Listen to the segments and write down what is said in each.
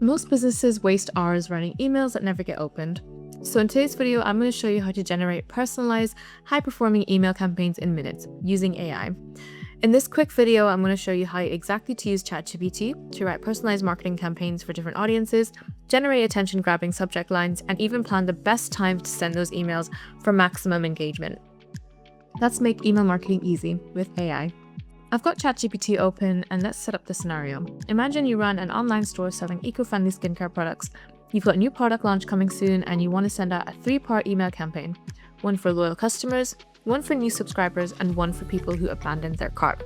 Most businesses waste hours running emails that never get opened. So in today's video, I'm going to show you how to generate personalized, high-performing email campaigns in minutes using AI. In this quick video, I'm going to show you how exactly to use ChatGPT to write personalized marketing campaigns for different audiences, generate attention-grabbing subject lines, and even plan the best time to send those emails for maximum engagement. Let's make email marketing easy with AI. I've got ChatGPT open and let's set up the scenario. Imagine you run an online store selling eco-friendly skincare products. You've got a new product launch coming soon and you want to send out a 3-part email campaign. One for loyal customers, one for new subscribers, and one for people who abandoned their cart.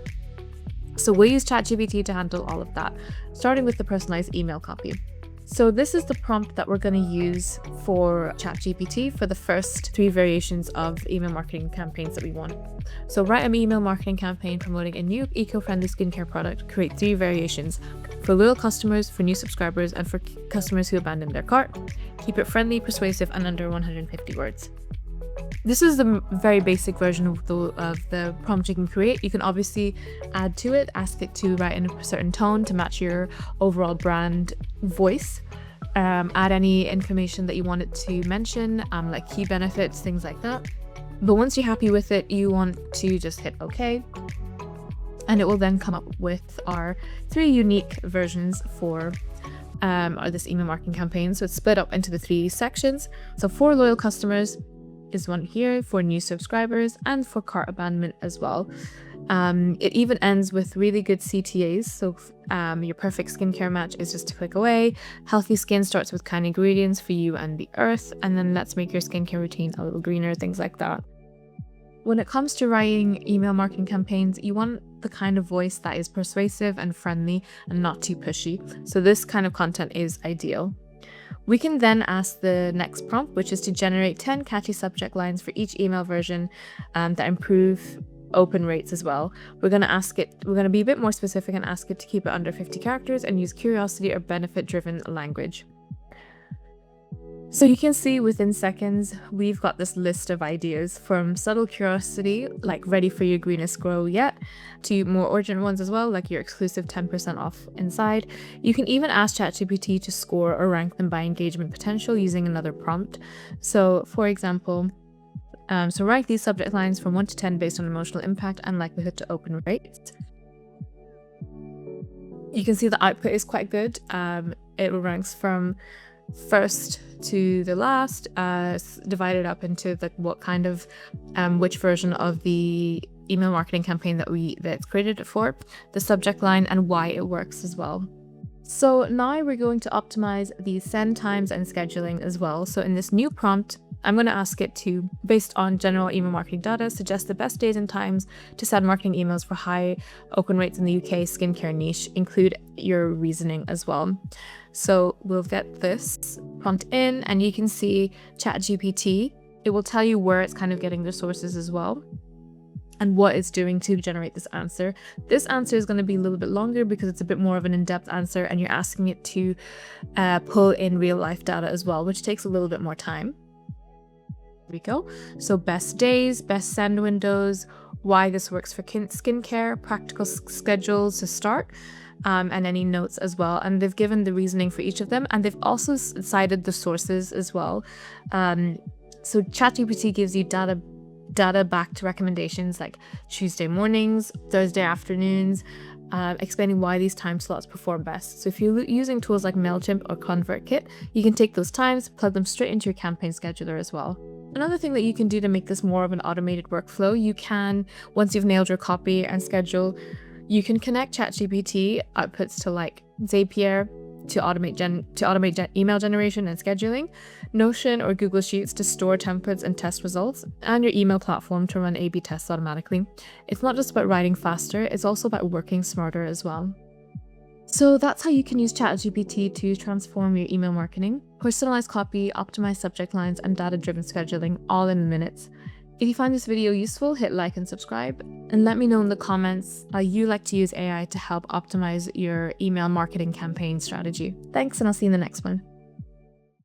So we'll use ChatGPT to handle all of that, starting with the personalized email copy. So this is the prompt that we're going to use for ChatGPT for the first 3 variations of email marketing campaigns that we want. So write an email marketing campaign promoting a new eco-friendly skincare product. Create 3 variations for loyal customers, for new subscribers, and for customers who abandoned their cart. Keep it friendly, persuasive, and under 150 words. This is the very basic version of the prompt you can create. You can obviously add to it, ask it to write in a certain tone to match your overall brand voice. Add any information that you want it to mention, like key benefits, things like that. But once you're happy with it, you want to just hit OK. And it will then come up with our 3 unique versions for this email marketing campaign. So it's split up into the 3 sections. So for loyal customers is one here, for new subscribers, and for cart abandonment as well. It even ends with really good CTAs. So your perfect skincare match is just a click away. Healthy skin starts with kind ingredients for you and the earth. And then let's make your skincare routine a little greener, things like that. When it comes to writing email marketing campaigns, you want the kind of voice that is persuasive and friendly and not too pushy. So this kind of content is ideal. We can then ask the next prompt, which is to generate 10 catchy subject lines for each email version that improve open rates as well. We're going to be a bit more specific and ask it to keep it under 50 characters and use curiosity or benefit-driven language. So you can see within seconds, we've got this list of ideas from subtle curiosity, like ready for your greenest grow yet, to more urgent ones as well, like your exclusive 10% off inside. You can even ask ChatGPT to score or rank them by engagement potential using another prompt. So for example, rank these subject lines from 1 to 10 based on emotional impact and likelihood to open rate. You can see the output is quite good. It ranks from first to the last, divided up into what kind of which version of the email marketing campaign that's created it for, the subject line, and why it works as well. So now we're going to optimize the send times and scheduling as well. So in this new prompt, I'm going to ask it to, based on general email marketing data, suggest the best days and times to send marketing emails for high open rates in the UK skincare niche. Include your reasoning as well. So we'll get this prompt in and you can see ChatGPT. It will tell you where it's kind of getting the sources as well and what it's doing to generate this answer. This answer is going to be a little bit longer because it's a bit more of an in-depth answer and you're asking it to pull in real life data as well, which takes a little bit more time. Here we go. So best days, best send windows, why this works for skincare, practical schedules to start, and any notes as well. And they've given the reasoning for each of them, and they've also cited the sources as well. So ChatGPT gives you data backed recommendations like Tuesday mornings, Thursday afternoons, explaining why these time slots perform best. So if you're using tools like Mailchimp or ConvertKit, you can take those times, plug them straight into your campaign scheduler as well. Another thing that you can do to make this more of an automated workflow, you can, once you've nailed your copy and schedule, you can connect ChatGPT outputs to like Zapier to automate email generation and scheduling, Notion or Google Sheets to store templates and test results, and your email platform to run A/B tests automatically. It's not just about writing faster, it's also about working smarter as well. So that's how you can use ChatGPT to transform your email marketing, personalized copy, optimized subject lines, and data-driven scheduling all in minutes. If you find this video useful, hit like and subscribe, and let me know in the comments how you like to use AI to help optimize your email marketing campaign strategy. Thanks, and I'll see you in the next one.